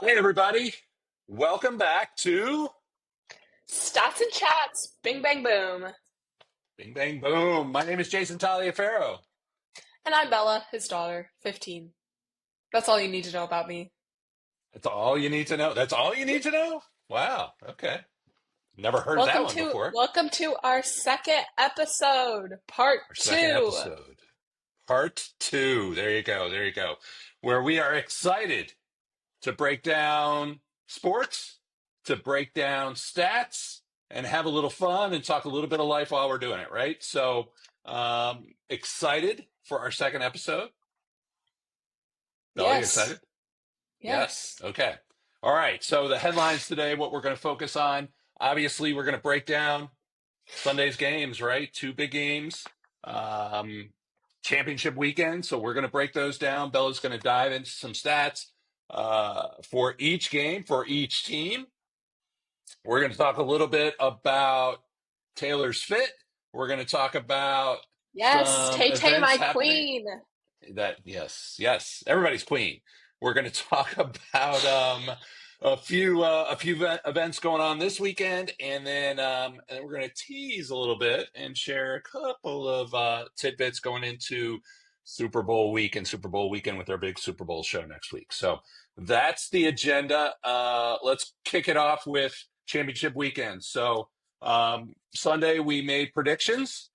Hey, everybody. Welcome back to Stats and chats, bing bang boom. Bing Bang Boom. My name is Jason Taliaferro. And I'm Bella, his daughter, 15. That's all you need to know about me. That's all you need to know. That's all you need to know? Wow. Okay. Never heard that Welcome one to before. welcome to our second episode, part Our second 2. episode, part two. There you go. There you go. Where we are excited to break down sports, to break down stats, and have a little fun and talk a little bit of life while we're doing it, right? So, excited for our second episode. Bella, you Yes. excited? Yes. Yes. Okay. All right. So the headlines today, what we're going to focus on, obviously, we're going to break down Sunday's games, right? Two big games, um, championship weekend. So we're going to break those down. Bella's going to dive into some stats for each game, for each team. We're going to talk a little bit about Taylor's fit. We're going to talk about Yes, some Tay Tay, events my happening. queen. Yes, everybody's queen. We're going to talk about a few events going on this weekend, and then we're going to tease a little bit and share a couple of tidbits going into Super Bowl week and Super Bowl weekend with our big Super Bowl show next week. So that's the agenda. Let's kick it off with championship weekend. So Sunday we made predictions.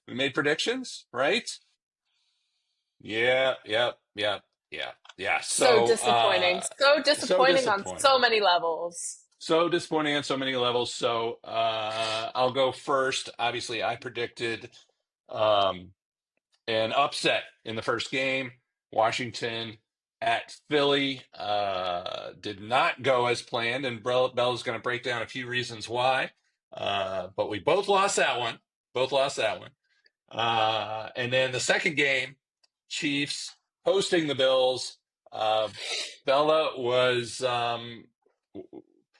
We made predictions, right? Yeah. So So, disappointing. So so disappointing on disappointing. so many levels. So disappointing on so many levels. So, I'll go first. Obviously, I predicted um, an upset in the first game. Washington at Philly did not go as planned, and Bella's going to break down a few reasons why. But we both lost that one. Both lost that one. And then the second game, Chiefs hosting the Bills. Uh, Bella was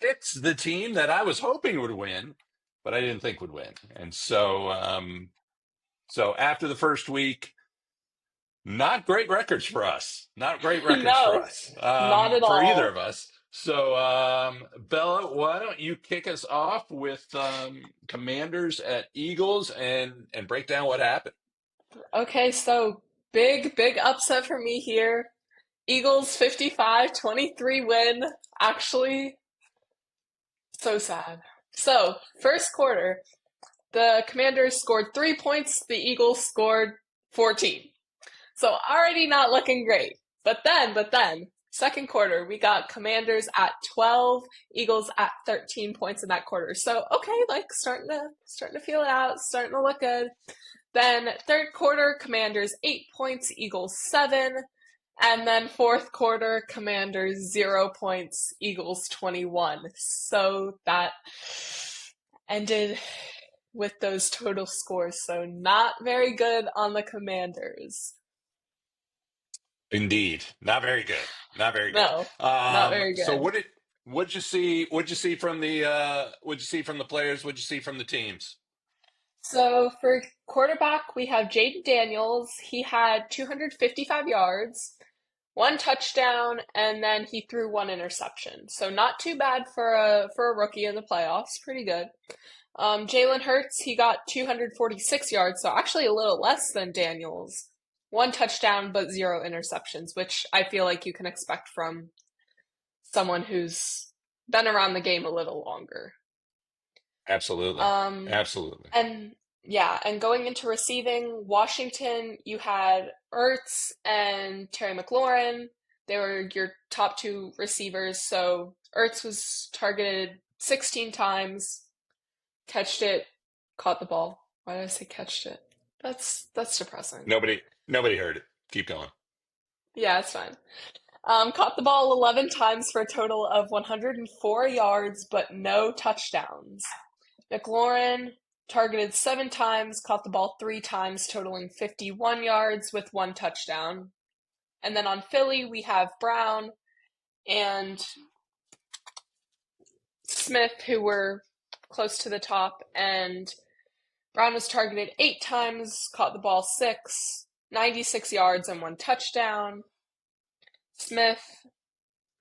picked the team that I was hoping would win, but I didn't think would win. And so after the first week, not great records for us. Not great records for No, us, not at for either all. of us. So, Bella, why don't you kick us off with Commanders at Eagles and break down what happened? Okay, so big upset for me here. Eagles 55-23 win. Actually, so sad. So, first quarter, the Commanders scored 3 points, the Eagles scored 14. So, already not looking great. But then, second quarter, we got Commanders at 12, Eagles at 13 points in that quarter. So, okay, like starting to feel it out, starting to look good. Then third quarter, Commanders 8 points, Eagles 7. And then fourth quarter, Commanders 0 points, Eagles 21. So that ended with those total scores. So not very good on the Commanders. Indeed, not very good. Not very good. No, not very So good. what'd you see? What'd you see from the what'd you see from the players? What'd you see from the teams? So for quarterback, we have Jaden Daniels. He had 255 yards, one touchdown, and then he threw one interception. So not too bad for a rookie in the playoffs. Pretty good. Jalen Hurts, he got 246 yards, so actually a little less than Daniels. One touchdown, but zero interceptions, which I feel like you can expect from someone who's been around the game a little longer. Absolutely, Um, absolutely. and yeah, and going into receiving, Washington, you had Ertz and Terry McLaurin. They were your top two receivers. So Ertz was targeted 16 times, catched it, caught the ball. Why did I say catched it? That's depressing. Nobody heard it. Keep going. Yeah, it's fine. Caught the ball 11 times for a total of 104 yards, but no touchdowns. McLaurin targeted 7 times, caught the ball 3 times, totaling 51 yards with one touchdown. And then on Philly, we have Brown and Smith, who were close to the top. And Brown was targeted 8 times, caught the ball 6, 96 yards, and one touchdown. Smith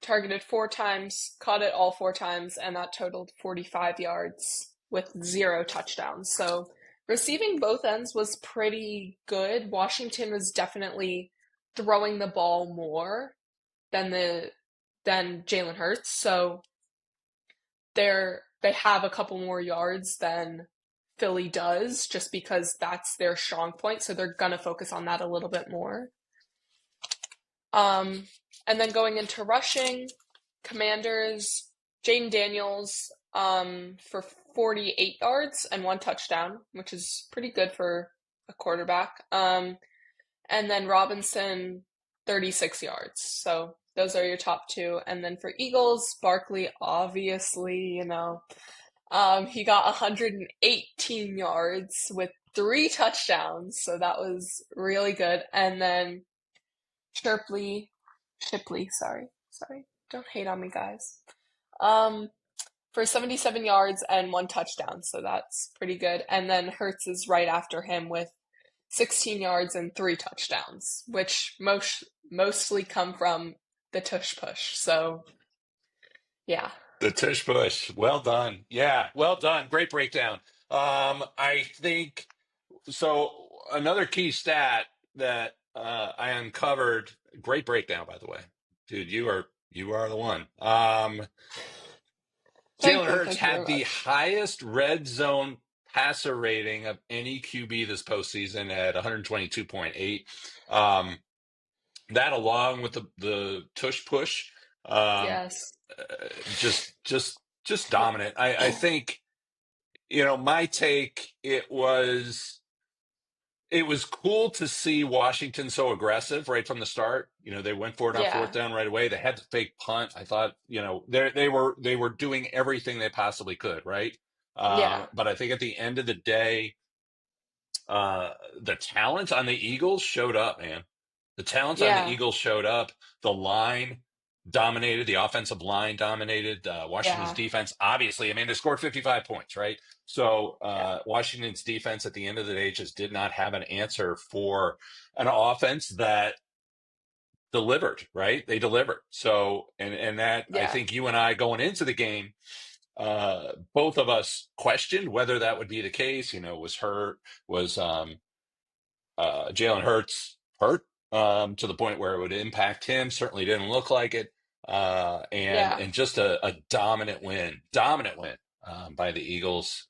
targeted 4 times, caught it all 4 times, and that totaled 45 yards with 0 touchdowns. So receiving both ends was pretty good. Washington was definitely throwing the ball more than Jalen Hurts. So they have a couple more yards than Philly does just because that's their strong point. So they're gonna focus on that a little bit more. Um, and then going into rushing, Commanders, Jaden Daniels for 48 yards and 1 touchdown, which is pretty good for a quarterback. And then Robinson, 36 yards. So those are your top two. And then for Eagles, Barkley, obviously, he got 118 yards with 3 touchdowns. So that was really good. And then Shipley, sorry. Don't hate on me, guys. Um, for 77 yards and 1 touchdown, so that's pretty good. And then Hertz is right after him with 16 yards and 3 touchdowns, which mostly come from the tush push. So yeah, The tush push. Well done. Yeah, well done. Great breakdown. I think so. Another key stat that I uncovered. Great breakdown, by the way, dude. You are the one. Jalen Hurts thank you had very the much. highest red zone passer rating of any QB this postseason at 122.8. Um, that along with the tush push, um, Yes, just dominant. I think my take. It was cool to see Washington so aggressive right from the start. They went for it on fourth yeah, down right away. They had the fake punt. I thought, they were doing everything they possibly could, right? yeah, But I think at the end of the day, the talent on the Eagles showed up, man. The talent on the yeah, Eagles showed up. The line dominated. The offensive line dominated. Washington's yeah, defense, obviously, I mean, they scored 55 points, right? So yeah, Washington's defense at the end of the day just did not have an answer for an offense that delivered, right? They delivered. So, and that, I yeah, think you and I going into the game, both of us questioned whether that would be the case. Was Jalen Hurts hurt to the point where it would impact him? Certainly didn't look like it. And yeah, and just a dominant win by the Eagles.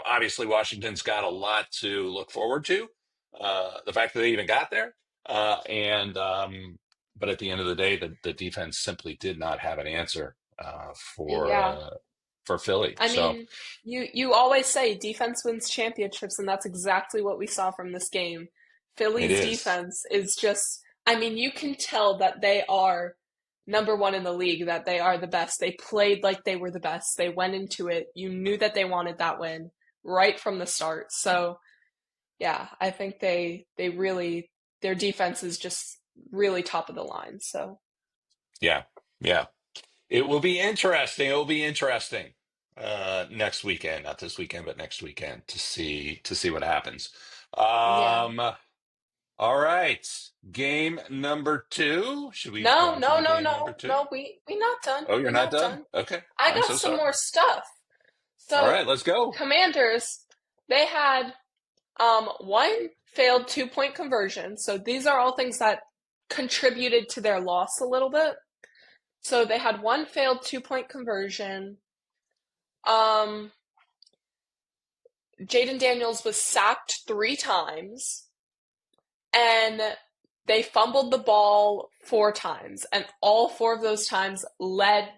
Obviously Washington's got a lot to look forward to. The fact that they even got there, and but at the end of the day, the defense simply did not have an answer for yeah. uh, for Philly. I So mean, you always say defense wins championships, and that's exactly what we saw from this game. it Philly's is, defense is just, I mean, you can tell that they are number one in the league, that they are the best. They played like they were the best. They went into it. You knew that they wanted that win right from the start. So, yeah, I think they really, their defense is just really top of the line. So, yeah, yeah. It will be interesting. It will be interesting next weekend, not this weekend, but next weekend to see what happens. yeah. Um, all right, game number two. Should we go No, into no, the no, game number no, two? no. We not done. Oh, you're We not not done? done. Okay, I I'm got so some sorry. more stuff. All So, right, let's go. Commanders, they had one failed 2 point conversion. So these are all things that contributed to their loss a little bit. So they had one failed 2 point conversion. Um, Jaden Daniels was sacked 3 times, and they fumbled the ball 4 times, and all 4 of those times led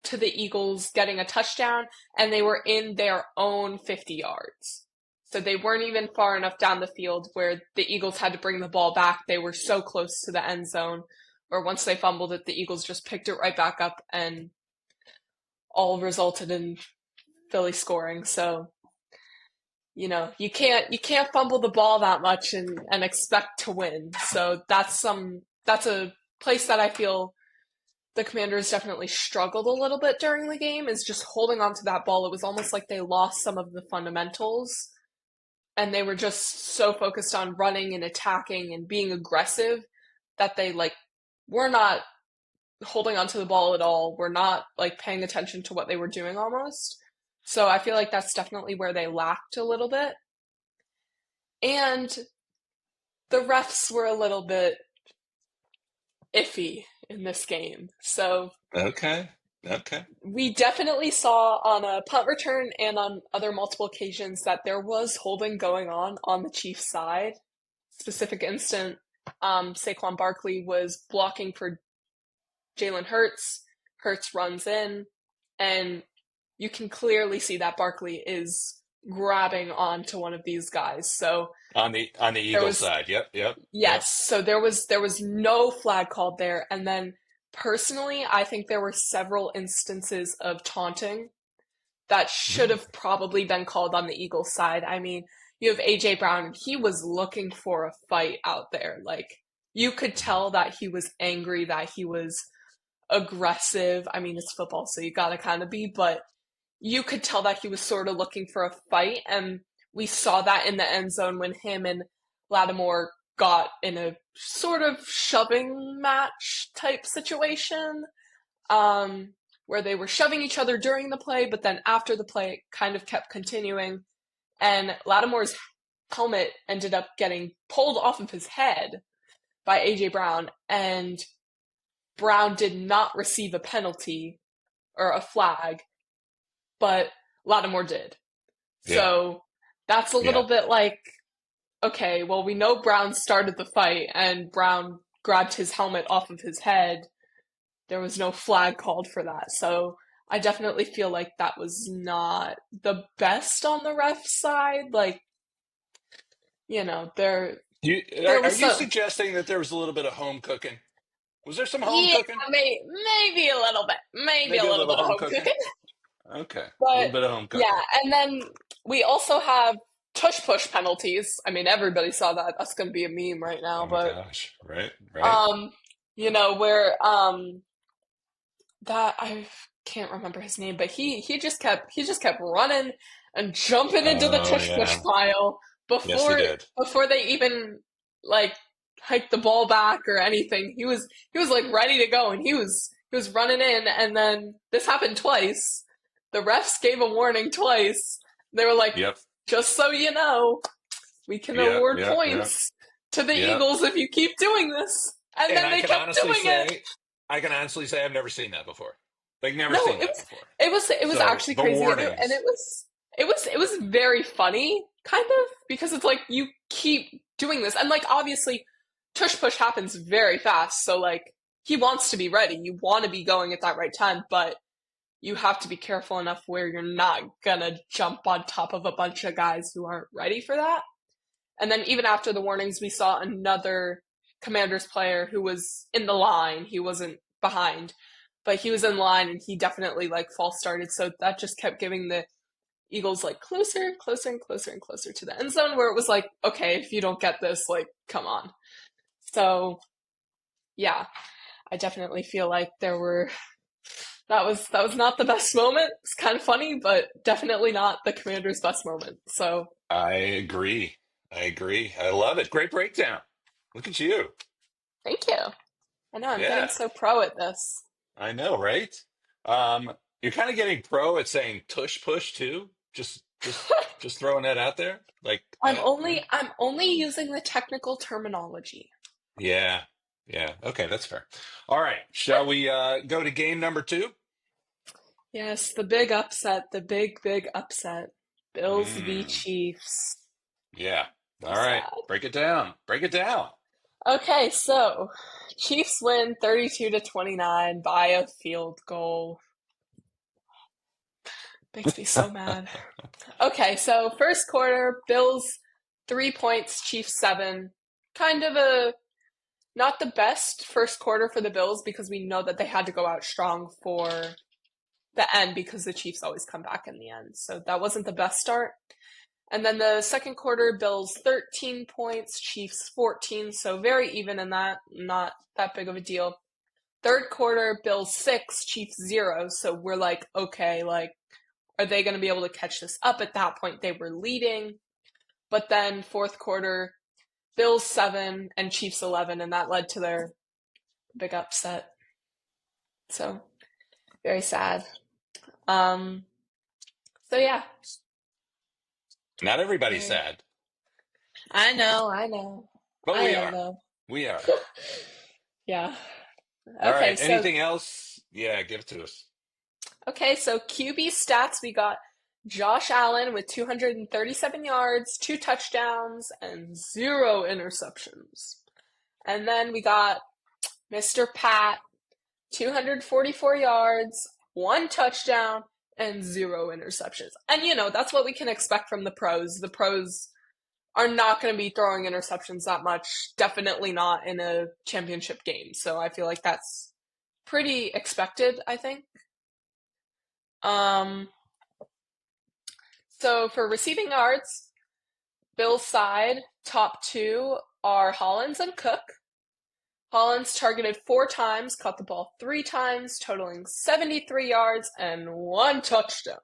to the Eagles getting a touchdown, and they were in their own 50 yards. So they weren't even far enough down the field where the Eagles had to bring the ball back. They were so close to the end zone where once they fumbled it, the Eagles just picked it right back up and all resulted in Philly scoring. So, you can't fumble the ball that much and expect to win. So that's a place that I feel the Commanders definitely struggled a little bit during the game, is just holding on to that ball. It was almost like they lost some of the fundamentals, and they were just so focused on running and attacking and being aggressive that they were not holding onto the ball at all, were not like paying attention to what they were doing almost. So I feel like that's definitely where they lacked a little bit. And the refs were a little bit iffy in this game. So Okay. Okay. we definitely saw on a punt return and on other multiple occasions that there was holding going on the Chiefs side. Specific instant, Saquon Barkley was blocking for Jalen Hurts. Hurts runs in, and you can clearly see that Barkley is grabbing onto one of these guys. So On the there Eagle was side. Yep. Yep. Yep. yes, so there was no flag called there. And then personally, I think there were several instances of taunting that should Mm. have probably been called on the Eagles side. I mean, you have AJ Brown, he was looking for a fight out there. Like you could tell that he was angry, that he was aggressive. I mean, it's football, so you gotta kind of be, but you could tell that he was sort of looking for a fight, and we saw that in the end zone when him and Lattimore got in a sort of shoving match type situation, where they were shoving each other during the play, but then after the play, it kind of kept continuing, and Lattimore's helmet ended up getting pulled off of his head by AJ Brown, and Brown did not receive a penalty or a flag, but Lattimore did. Yeah. So that's a little Yeah. bit like, okay, well, we know Brown started the fight and Brown grabbed his helmet off of his head. There was no flag called for that. So I definitely feel like that was not the best on the ref side. Like, there You there are was you some, suggesting that there was a little bit of home cooking? Was there some home yeah, cooking? maybe a little bit, maybe a Maybe a little little bit of home home cooking. cooking. Okay, a little But bit of home yeah, cooking. and then we also have tush push penalties. I mean, everybody saw that. That's going to be a meme right now. Oh my But gosh! Right, right. um, where that I can't remember his name, but he just kept running and jumping into the Oh tush push yeah. pile Yes, he before did. before they even like hiked the ball back or anything. He was like ready to go, and he was running in, and then this happened twice. The refs gave a warning twice. They were like, Yep. just so you know, we can Yep. award Yep. Yep. points to the Yep. Eagles if you keep doing this. And And then I they can kept honestly doing it. say, I've never seen that before. Like, never No, seen it that was before. it was it was So actually the crazy, and it, and warnings. it was very funny, kind of, because it's like you keep doing this, and like obviously, tush push happens very fast, so like he wants to be ready. You want to be going at that right time, but you have to be careful enough where you're not gonna jump on top of a bunch of guys who aren't ready for that. And then even after the warnings, we saw another Commanders player who was in the line. He wasn't behind, but he was in line and he definitely like false started. So that just kept giving the Eagles like closer and closer and closer and closer to the end zone, where it was like, okay, if you don't get this, like, come on. So yeah, I definitely feel like that was not the best moment. It's kind of funny, but definitely not the Commanders' best moment. So I agree. I agree. I love it. Great breakdown. Look at you. thank you. I know I'm getting Yeah, so pro at this. I know, right? Um, you're kind of getting pro at saying tush push too. Just throwing that out there. Like, I'm yeah, only I'm only using the technical terminology. yeah, yeah. Okay, that's fair. All right, shall we go to game number two? Yes, the big upset, the big, big upset. Bills v Mm, Chiefs. yeah. So All right, sad. break it down. Break it down. Okay, so Chiefs win 32-29 by a field goal. Makes me so mad. Okay, so first quarter, Bills 3 points, Chiefs seven. Kind of a not the best first quarter for the Bills because we know that they had to go out strong for the end because the Chiefs always come back in the end. So that wasn't the best start. And then the second quarter, Bills 13 points, Chiefs 14. So very even in that, not that big of a deal. Third quarter, Bills 6, Chiefs 0. So we're like, okay, like, are they going to be able to catch this up? At that point, they were leading. But then fourth quarter, Bills 7 and Chiefs 11. And that led to their big upset. So very sad. Um, so yeah, Not everybody's very. sad, I know, but I we know are. though. We are. Yeah. All right. Okay, so Anything else? Yeah, give it to us. QB stats we got Josh Allen with 237 yards, 2 touchdowns, and 0 interceptions. And then we got Mr. Pat, 244 yards, 1 touchdown, and 0 interceptions. And that's what we can expect from the pros. The pros are not going to be throwing interceptions that much, definitely not in a championship game. So I feel like that's pretty expected, I think. Um, so for receiving yards, Bill's side, top two are Hollins and Cook. Hollins targeted 4 times, caught the ball 3 times, totaling 73 yards and 1 touchdown.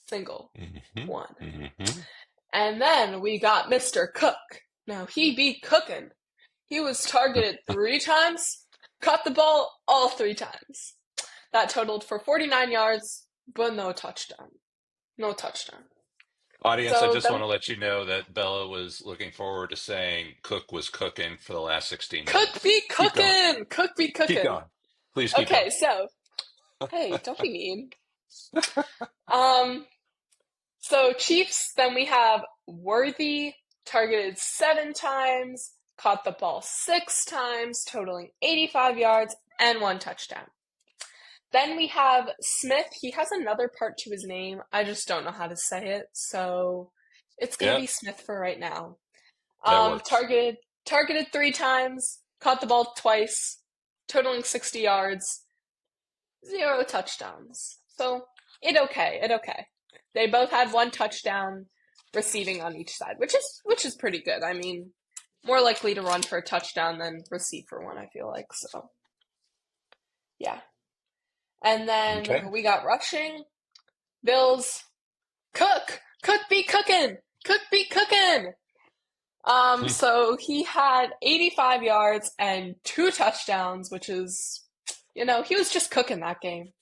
Single. Hmm. One. Hmm. And then we got Mr. Cook. Now he be cooking. He was targeted 3 times, caught the ball all 3 times. That totaled for 49 yards, but no touchdown. No touchdown. Audience, I So just want then to let you know that Bella was looking forward to saying Cook was cooking for the last 16 Cook minutes. be Keep going. cooking! Cook be Keep cooking. going. Please keep going. Okay, so hey, don't be mean. Um, so Chiefs, then we have Worthy, targeted 7 times, caught the ball 6 times, totaling 85 yards and 1 touchdown. Then we have Smith. He has another part to his name. I just don't know how to say it, so it's gonna Yep, be Smith for right now. that works. Targeted 3 times, caught the ball twice, totaling 60 yards, 0 touchdowns. So it okay. They both had 1 touchdown receiving on each side, which is pretty good. I mean, more likely to run for a touchdown than receive for one, I feel like. So yeah. And then Okay. we got rushing. Bills. Cook be cooking. Cook be cooking. Hmm. So he had 85 yards and 2 touchdowns, which is, he was just cooking that game.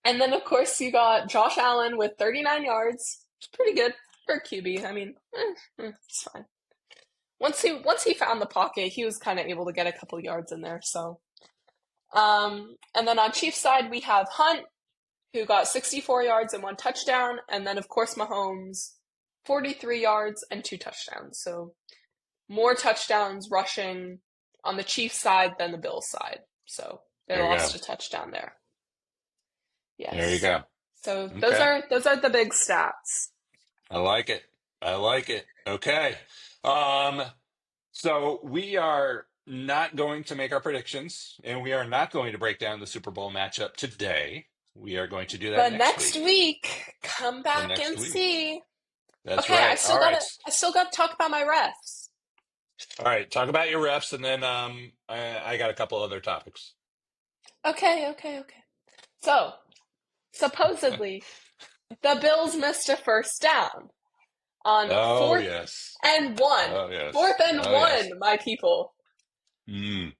And then, of course, you got Josh Allen with 39 yards. It's pretty good for a QB. I mean, it's fine. Once he found the pocket, he was kind of able to get a couple yards in there. So, and then on Chiefs side, we have Hunt, who got 64 yards and 1 touchdown, and then of course Mahomes, 43 yards and 2 touchdowns. So more touchdowns rushing on the Chiefs side than the Bills side. So they There you go. lost a touchdown there. There you Yes. go. So those Okay. are those are the big stats. I like it. I like it. Okay. Um, so we are not going to make our predictions, and we are not going to break down the Super Bowl matchup today. We are going to do that But next next week. week, come The back next and week. see. That's Okay, I right. still All right. gotta I still gotta talk about my refs. All right. Talk about your refs, and then I got a couple other topics. Okay. So supposedly the Bills missed a first down on Oh fourth yes. and one. Oh yes. Fourth and Oh yes. one, my people. Mm.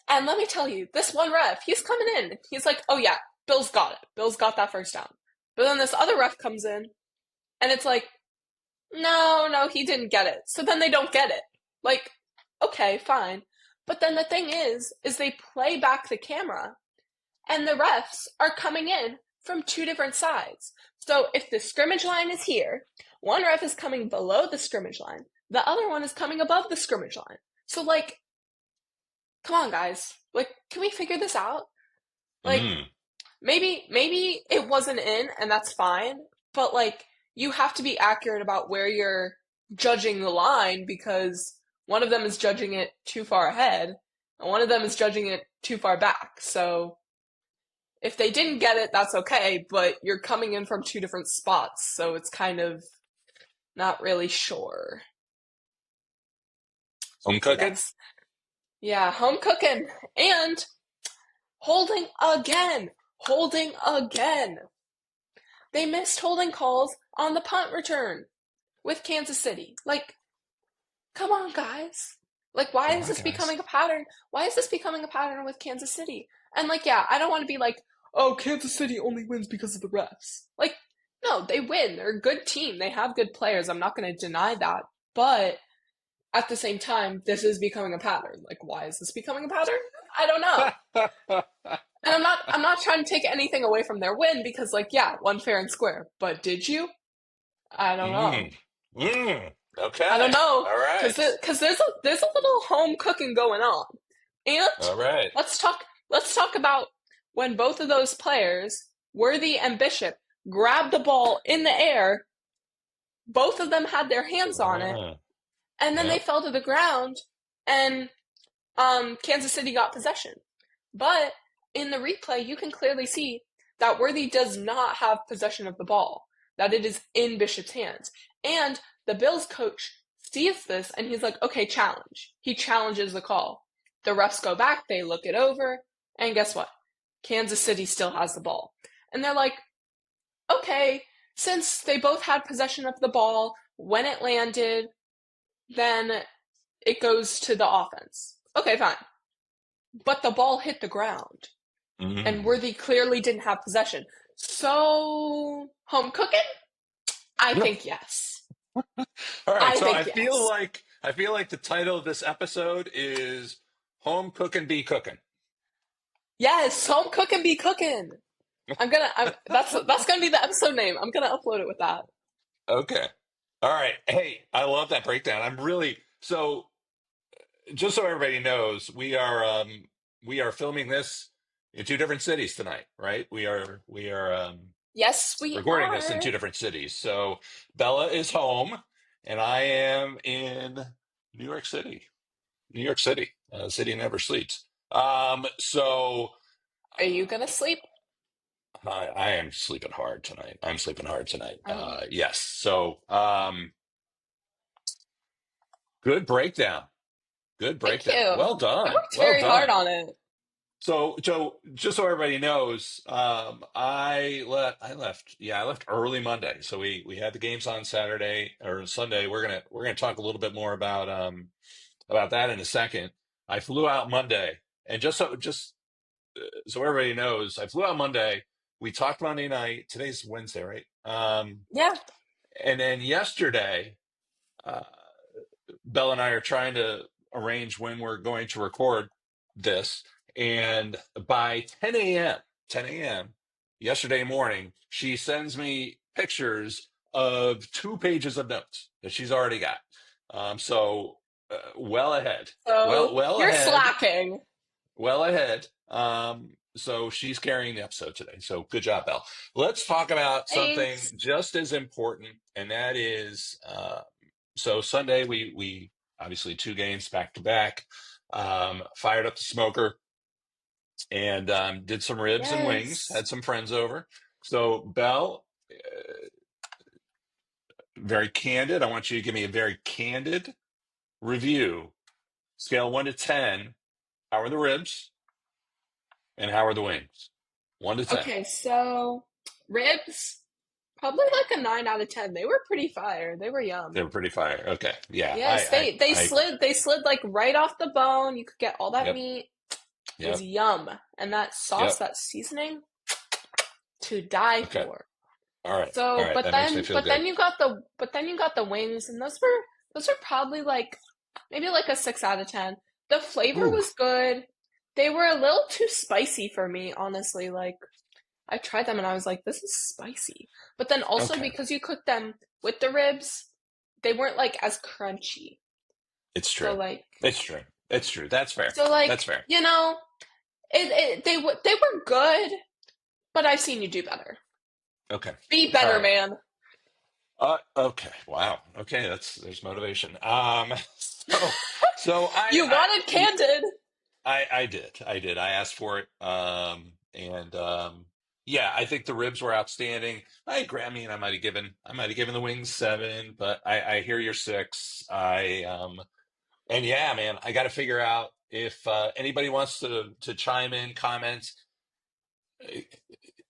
And let me tell you, this one ref, he's coming in. He's like, oh yeah, Bills got it. Bills got that first down. But then this other ref comes in, and it's like, no, he didn't get it. So then they don't get it. Like, okay, fine. But then the thing is they play back the camera, and the refs are coming in from two different sides. So if the scrimmage line is here, one ref is coming below the scrimmage line, the other one is coming above the scrimmage line. So, like, come on, guys. Like, can we figure this out? Like, Mm. maybe it wasn't in, and that's fine. But like, you have to be accurate about where you're judging the line because one of them is judging it too far ahead, and one of them is judging it too far back. So if they didn't get it, that's okay. But you're coming in from two different spots, so it's kind of not really sure. Home So cooking. that's yeah, home cooking and holding again. Holding again. They missed holding calls on the punt return with Kansas City. Like, come on, guys. Like, why Come is on, this guys. becoming a pattern? Why is this becoming a pattern with Kansas City? And like, yeah, I don't want to be like, oh, Kansas City only wins because of the refs. Like, no, they win. They're a good team. They have good players. I'm not going to deny that. But at the same time, this is becoming a pattern. Like, why is this becoming a pattern? I don't know. And I'm not trying to take anything away from their win because like, yeah, one fair and square. But did you? I don't know. Mm. Mm. I don't Okay. know All because right. there's a little home cooking going on. And All right. let's talk about when both of those players, Worthy and Bishop, grabbed the ball in the air. Both of them had their hands on it, Uh, and then they yep. fell to the ground, and Kansas City got possession. But in the replay, you can clearly see that Worthy does not have possession of the ball, that it is in Bishop's hands. And the Bills coach sees this and he's like, okay, challenge. He challenges the call. The refs go back, they look it over, and guess what? Kansas City still has the ball. And they're like, okay, since they both had possession of the ball when it landed, then it goes to the offense. Okay, fine. But the ball hit the ground, and Mm. Worthy clearly didn't have possession. So, home cooking? I think yes. All right. I So think yes. I feel like the title of this episode is "Home Cookin' Be Cookin'." Yes, home cooking be cooking. That's gonna be the episode name. I'm gonna upload it with that. Okay. All right. Hey, I love that breakdown. I'm really so. Just so everybody knows, we are filming this in two different cities tonight, right? We are Yes, we recording this in are. two different cities. So Bella is home, and I am in New York City. New York City, city never sleeps. So Are you gonna sleep? I am sleeping hard tonight. I'm sleeping hard tonight. Oh, Yes. So good breakdown. Good thank breakdown. you. Well I done. worked Well very hard done. on it. So just so everybody knows, I left, yeah, I left early Monday. So we had the games on Saturday or Sunday. We're gonna talk a little bit more about that in a second. I flew out Monday, and just so everybody knows, I flew out Monday. We talked Monday night. Today's Wednesday, right? Yeah. And then yesterday, uh, Bella and I are trying to arrange when we're going to record this. And by 10 a.m., 10 a.m. yesterday morning, she sends me pictures of 2 pages of notes that she's already got. So well ahead, So well you're ahead, slacking. well ahead. So she's carrying the episode today. So good job, Belle. Let's talk about something Thanks. just as important, and that is so Sunday we obviously two games back to back. Fired up the smoker and did some ribs and wings. Yes. Had some friends over. So Belle, very candid. I want you to give me a very candid review. Scale 1 to 10. How are the ribs and how are the wings? 1 to 10. Okay, so ribs, probably like a 9 out of 10. They were pretty fire. They were They yum. were pretty fire. Okay, yeah. Yes, they I slid like right off the bone. You could get all that yep, meat. It was yep, yum. And that sauce, yep. that seasoning, to die Okay, for. all So, right. but That makes me then feel but good. then you got the wings, and those were probably like maybe like a 6 out of 10. The flavor Ooh, was good. They were a little too spicy for me, honestly. Like I tried them and I was like, this is spicy. But then also okay. because you cooked them with the ribs, they weren't like as crunchy. It's So true. like It's true. It's true. That's fair. so like, That's fair. you know, they were good, but I've seen you do better. Okay. Be All better, right. man. Okay. Wow. Okay. There's motivation. So, so You wanted candid. I did. I did. I asked for it. And yeah, I think the ribs were outstanding. I agree. I mean, I might have given the wings 7, but I hear your 6. And yeah, man, I got to figure out if anybody wants to chime in, comment,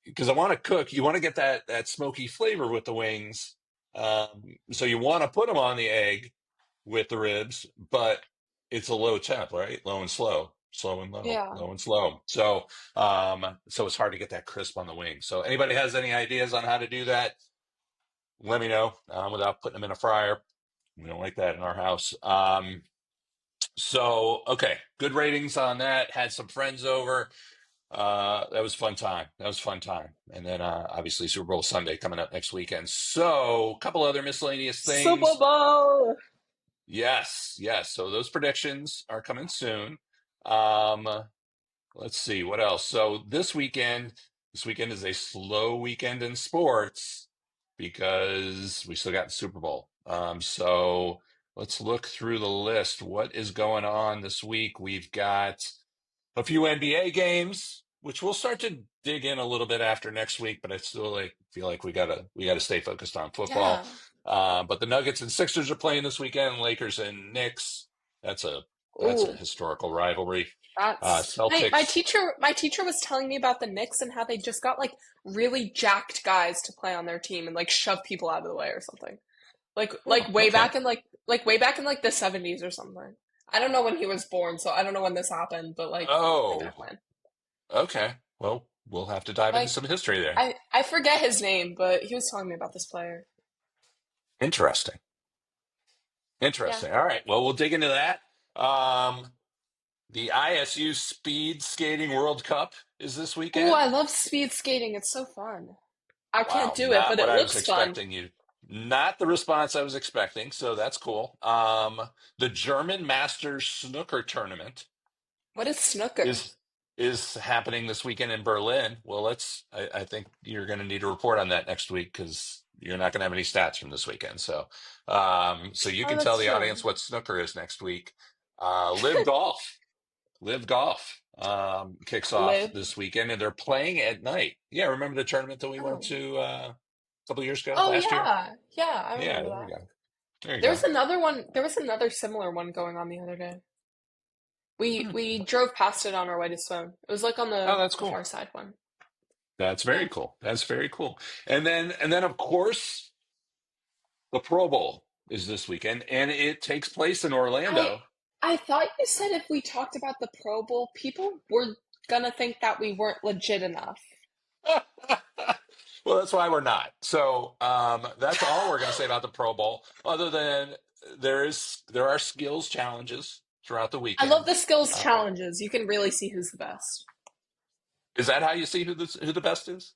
because I want to cook. You want to get that smoky flavor with the wings. So you want to put them on the egg with the ribs, but it's a low temp, right? Low and slow, slow and low, Yeah. low and slow. So it's hard to get that crisp on the wing. So anybody has any ideas on how to do that? Let me know without putting them in a fryer. We don't like that in our house. So okay, good ratings on that. Had some friends over. That was a fun time. That was a fun time. And then obviously Super Bowl Sunday coming up next weekend. So a couple other miscellaneous Super things. Bowl. Yes, yes. So those predictions are coming soon. Um, let's see what else. So this weekend is a slow weekend in sports because we still got the Super Bowl. So let's look through the list. What is going on this week? We've got a few NBA games, which we'll start to dig in a little bit after next week, but I still feel like we gotta stay focused on football. Yeah. But the Nuggets and Sixers are playing this weekend. Lakers and Knicks. That's a Ooh. historical rivalry. That's my Celtics. teacher was telling me about the Knicks and how they just got like really jacked guys to play on their team and like shove people out of the way or something. Like Oh, okay. way back in like the 70s or something. I don't know when he was born, so I don't know when this happened, but like way Oh, back when. okay. Well, we'll have to dive into Like some history there. I forget his name, but he was telling me about this player. Interesting. Yeah. Interesting. All right. Well, we'll dig into that. Um, the ISU Speed Skating World Cup is this Oh, weekend. I love speed skating. It's so fun. I can't Wow, do it, not but what it I was looks fun. expecting you. Not the response I was expecting, so that's cool. The German Masters Snooker Tournament What is snooker? is is happening this weekend in Berlin. Well, I think you're going to need a report on that next week because you're not going to have any stats from this weekend. So you Oh, can tell that's the true. audience what snooker is next week. Live Golf. Live Golf kicks off Live. this weekend, and they're playing at night. Yeah, remember the tournament that we went Oh. to a couple years ago, Oh last year? yeah. Yeah, I Yeah, remember there you that. go. There you There was go. another one. There was another similar one going on the other day. We Hmm. we drove past it on our way to swim. It was like on Oh, the that's the far cool. side one. That's very Yeah. cool. That's very cool. And then of course the Pro Bowl is this weekend, and it takes place in I Orlando. I thought you said if we talked about the Pro Bowl, people were gonna think that we weren't legit enough. Well, that's why we're not. So that's all we're going to say about the Pro Bowl, other than there are skills challenges throughout the I love weekend. the skills Uh, challenges. You can really see who's the best. is that how you see who the best is?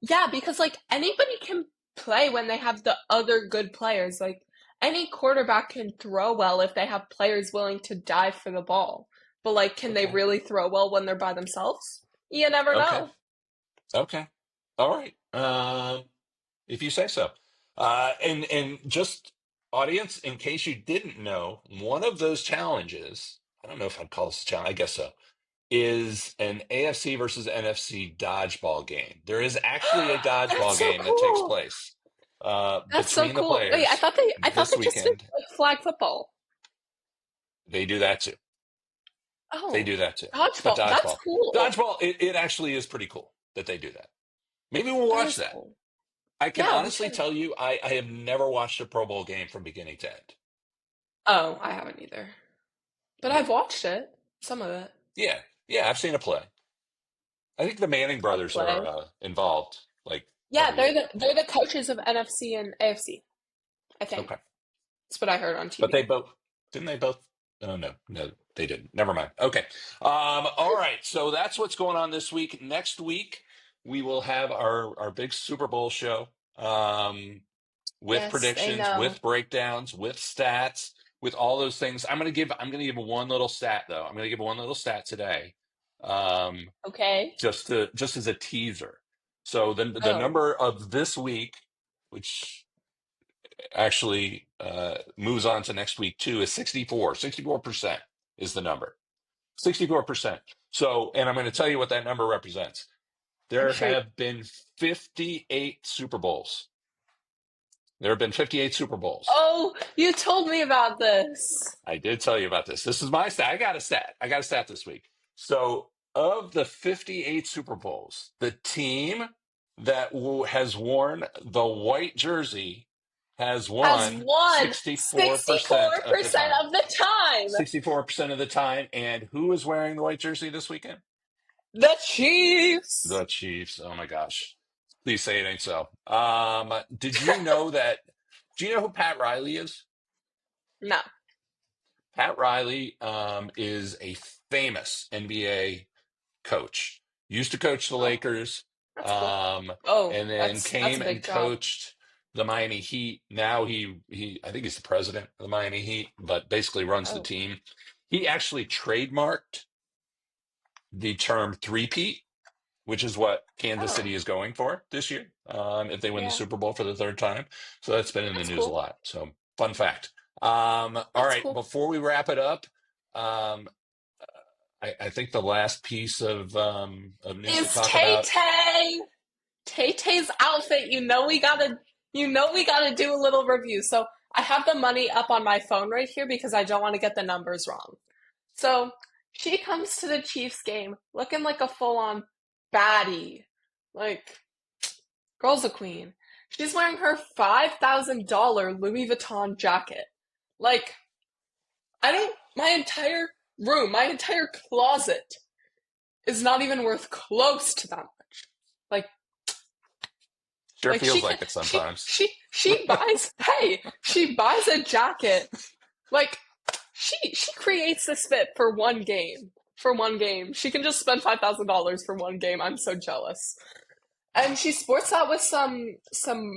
Yeah, because like anybody can play when they have the other good players. Like any quarterback can throw well if they have players willing to dive for the ball. But like, can they Okay. really throw well when they're by themselves? You never Okay. know. Okay. All right. If you say so. And just audience, in case you didn't know, one of those challenges, I don't know if I'd call this a challenge, I guess so, is an AFC versus NFC dodgeball game. There is actually a That's dodgeball so game that takes cool. place That's so between the cool. Wait, players I thought this they just did weekend. like flag football. They do that too. They Oh, do that too. But dodgeball. That's dodgeball, cool. it actually is pretty cool that they do that. Maybe we'll That watch is that. cool. I can Yeah, we honestly should. tell you, I have never watched a Pro Bowl game from beginning to end. Oh, I haven't either. But Yeah. I've watched it. Some of it. Yeah. Yeah. I've seen a play. I think the Manning A brothers are play. involved like Yeah, every year. they're the coaches of NFC and AFC, I think. Okay. That's what I heard on But they TV. both, didn't they both? Oh, no. No, they didn't. Never mind. Okay. All right. So that's what's going on this week. Next week, we will have our big Super Bowl show. With Yes, they predictions, know. with breakdowns, with stats, with all those things. I'm gonna give one little stat though. I'm gonna give one little stat today, um, Okay. just as a teaser. So the Oh, number of this week, which actually moves on to next week too, is 64. 64% is the number. 64%. So, and I'm going to tell you what that number represents. I'm There sure. have been 58 Super Bowls. There have been 58 Super Bowls. Oh, you told me about this. I did tell you about this. This is my stat. I got a stat. I got a stat this week. So, of the 58 Super Bowls, the team that has worn the white jersey has has won won 64% of the 64% time. of the time. 64% of the time. And who is wearing the white jersey this weekend? The Chiefs. The Chiefs. Oh my gosh. Please say it ain't so. Did you know that? Do you know who Pat Riley is? No. Pat Riley is a famous NBA coach. Used to coach the Oh, Lakers, that's cool. um, Oh, and then that's a came and big job. coached the Miami Heat. Now he I think he's the president of the Miami Heat, but basically runs the Oh, team. He actually trademarked the term three-peat, which is what Kansas oh, City is going for this year, if they win the yeah. Super Bowl for the third time. So that's been in the That's news a cool. lot. So fun fact. All That's right, cool. before we wrap it up, um, I think the last piece of news to Is talk Tay about. Tay? Tay Tay's outfit. You know we gotta do a little review. So I have the money up on my phone right here because I don't want to get the numbers wrong. So she comes to the Chiefs game looking like a full-on baddie. Like, girl's a queen. She's wearing her $5,000 Louis Vuitton jacket. Like, I don't, my entire room, my entire closet is not even worth close to that much. Like, Sure like feels like it she sometimes. she she buys hey, she buys a jacket. Like, she creates this fit for one game. For one game. She can just spend $5,000 for one game. I'm so jealous. And she sports that with some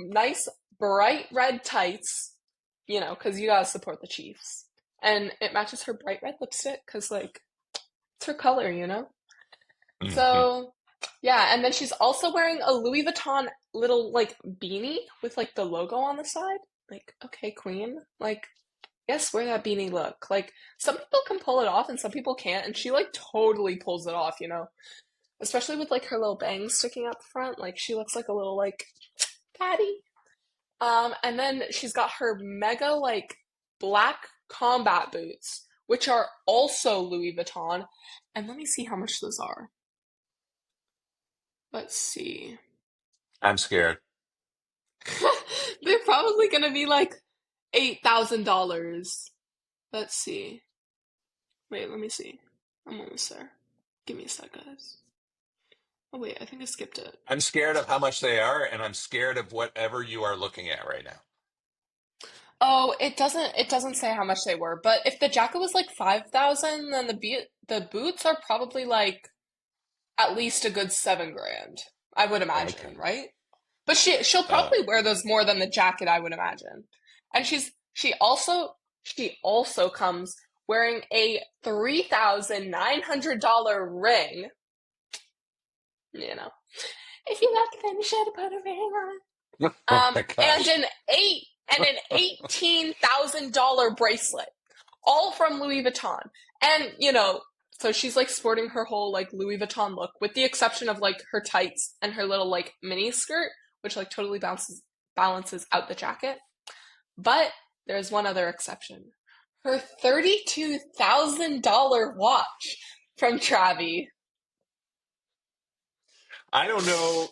nice bright red tights, because you gotta support the Chiefs. And it matches her bright red lipstick because, like, it's her color. Mhm. So, yeah, and then she's also wearing a Louis Vuitton little, like, beanie with, like, the logo on the side. Like, okay, queen. Like, yes, wear that beanie look. Like, some people can pull it off and some people can't, and she, like, totally pulls it off. Especially with, like, her little bangs sticking out the front. Like, she looks like a little, like, patty. And then she's got her mega, like, black combat boots, which are also Louis Vuitton. And let me see how much those are. Let's see. I'm scared. They're probably gonna be like $8,000. Let's see. Wait, let me see. I'm almost there. Give me a sec, guys. Oh wait, I think I skipped it. I'm scared of how much they are, and I'm scared of whatever you are looking at right now. Oh, it doesn't say how much they were, but if the jacket was like 5,000, then the boots are probably like at least a good 7 grand. I would imagine, Okay. right? But she'll Uh, probably wear those more than the jacket, I would imagine. And she also comes wearing a $3,900 ring. You know, if you like, then you should put a ring on. oh my And gosh. an $18,000 bracelet, all from Louis Vuitton. And so she's like sporting her whole like Louis Vuitton look, with the exception of like her tights and her little like mini skirt, which like totally balances out the jacket. But there's one other exception. Her $32,000 watch from Travi. I don't know.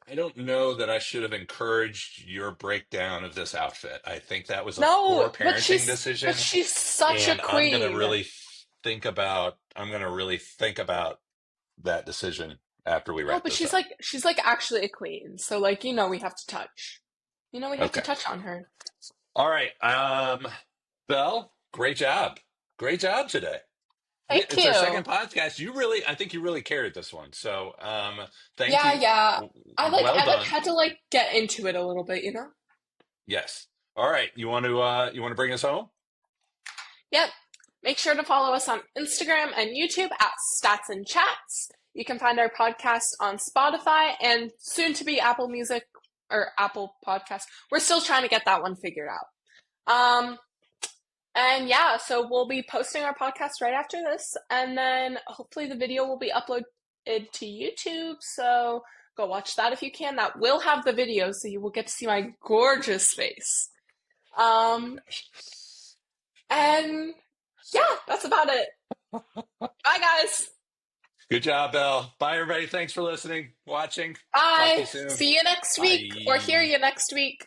I don't know that I should have encouraged your breakdown of this outfit. I think that was a No, poor but parenting she's decision, such a and queen. I'm gonna really think about that decision after we No, wrap but this she's up. like she's like actually a queen. So like we have to touch. We have to Okay. touch on her. All right. Belle, great job. Great job today. Thank It's our you. second podcast. I think you really carried this one. So, thank Yeah, you. yeah. Well I done. had to like get into it a little bit. Yes. All right. You want to bring us home? Yep. Make sure to follow us on Instagram and YouTube at Stats and Chats. You can find our podcast on Spotify and soon to be Apple Music or Apple Podcast. We're still trying to get that one figured out. And yeah, so we'll be posting our podcast right after this, and then hopefully the video will be uploaded to YouTube. So go watch that if you can. That will have the video, so you will get to see my gorgeous face. Um, and yeah, that's about it. Bye, guys. Good job, Belle. Bye, everybody. Thanks for listening, watching. Talk to Bye. you soon. See you next week, or hear Bye. you next week.